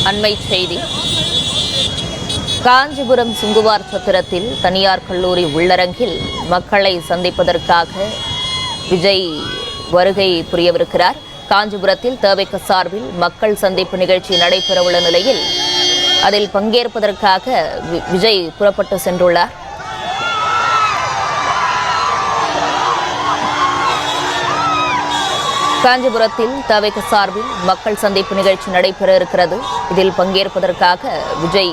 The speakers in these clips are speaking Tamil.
அண்மை செய்தி. காஞ்சிபுரம் சுங்குவார் சத்திரத்தில் தனியார் கல்லூரி உள்ளரங்கில் மக்களை சந்திப்பதற்காக விஜய் வருகை புரியவிருக்கிறார். காஞ்சிபுரத்தில் தவிக சார்பில் மக்கள் சந்திப்பு நிகழ்ச்சி நடைபெறவுள்ள நிலையில் அதில் பங்கேற்பதற்காக விஜய் புறப்பட்டு சென்றுள்ளார். காஞ்சிபுரத்தில் தவிக சார்பில் மக்கள் சந்திப்பு நிகழ்ச்சி நடைபெற இருக்கிறது. இதில் பங்கேற்பதற்காக விஜய்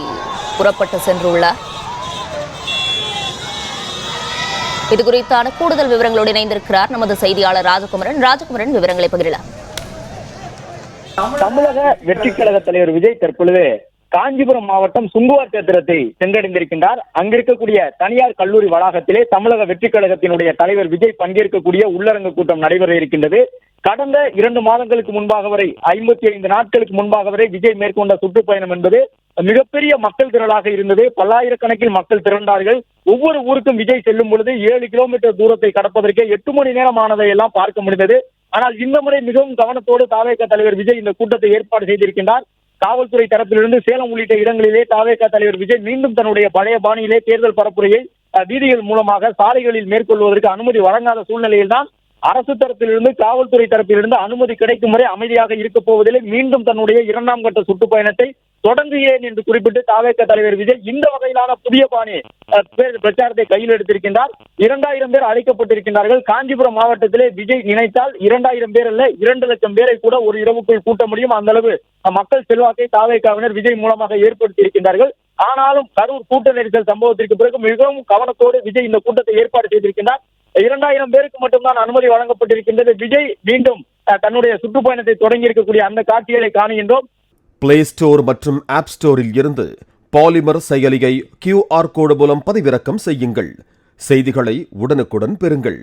புறப்பட்டு சென்றுள்ளார். இதுகுறித்தான கூடுதல் விவரங்களோடு இணைந்திருக்கிறார் நமது செய்தியாளர் ராஜகுமரன். விவரங்களை பகிரலாம். தமிழக வெற்றி கழக தலைவர் விஜய் தற்பொழுது காஞ்சிபுரம் மாவட்டம் சுங்குவார் சத்திரத்தை சென்றடைந்திருக்கின்றார். அங்கிருக்கக்கூடிய தனியார் கல்லூரி வளாகத்திலே தமிழக வெற்றி கழகத்தினுடைய தலைவர் விஜய் பங்கேற்கக்கூடிய உள்ளரங்கு கூட்டம் நடைபெற இருக்கின்றது. கடந்த 2 மாதங்களுக்கு முன்பாக வரை 55 நாட்களுக்கு முன்பாக வரை விஜய் மேற்கொண்ட சுற்றுப்பயணம் என்பது மிகப்பெரிய மக்கள் திரளாக இருந்தது. பல்லாயிரக்கணக்கில் மக்கள் திரண்டார்கள். ஒவ்வொரு ஊருக்கும் விஜய் செல்லும் பொழுது 7 கிலோமீட்டர் தூரத்தை கடப்பதற்கே 8 மணி நேரம் ஆனதை எல்லாம் பார்க்க முடிந்தது. ஆனால் இந்த முறை மிகவும் கவனத்தோடு தவிக தலைவர் விஜய் இந்த கூட்டத்தை ஏற்பாடு செய்திருக்கின்றார். காவல்துறை தரப்பிலிருந்து சேலம் உள்ளிட்ட இடங்களிலே தவிக தலைவர் விஜய் மீண்டும் தன்னுடைய பழைய பாணியிலே தேர்தல் பரப்புரையை வீதிகள் மூலமாக சாலைகளில் மேற்கொள்வதற்கு அனுமதி வழங்காத சூழ்நிலையில்தான் அரசு தரப்பிலிருந்து காவல்துறை தரப்பிலிருந்து அனுமதி கிடைக்கும் வரை அமைதியாக இருக்கப் போவதில்லை, மீண்டும் தன்னுடைய 2ஆம் கட்ட சுற்றுப்பயணத்தை தொடங்குகிறேன் என்று குறிப்பிட்டு தவிக தலைவர் விஜய் இந்த வகையிலான புதிய பாணி பிரச்சாரத்தை கையில் எடுத்திருக்கின்றார். 2000 பேர் அழைக்கப்பட்டிருக்கின்றார்கள். காஞ்சிபுரம் மாவட்டத்திலே விஜய் நினைத்தால் 2000 பேர் அல்ல 2 லட்சம் பேரை கூட ஒரு இரவுக்குள் கூட்ட முடியும். அந்த அளவு மக்கள் செல்வாக்கை தவிகவினர் விஜய் மூலமாக ஏற்படுத்தி இருக்கின்றார்கள். ஆனாலும் கரூர் கூட்ட நெரிசல் சம்பவத்திற்கு பிறகு மிகவும் கவனத்தோடு விஜய் இந்த கூட்டத்தை ஏற்பாடு செய்திருக்கின்றார். 2000 பேருக்கு மட்டும்தான் அனுமதி வழங்கப்பட்டிருக்கின்றது. விஜய் மீண்டும் தன்னுடைய சுற்றுப்பயணத்தை தொடங்கி இருக்கக்கூடிய அந்த காட்சிகளை காணுகின்றோம். பிளே ஸ்டோர் மற்றும் ஆப் ஸ்டோரில் இருந்து பாலிமர் செயலியை QR கோடு மூலம் பதிவிறக்கம் செய்யுங்கள். செய்திகளை உடனுக்குடன் பெறுங்கள்.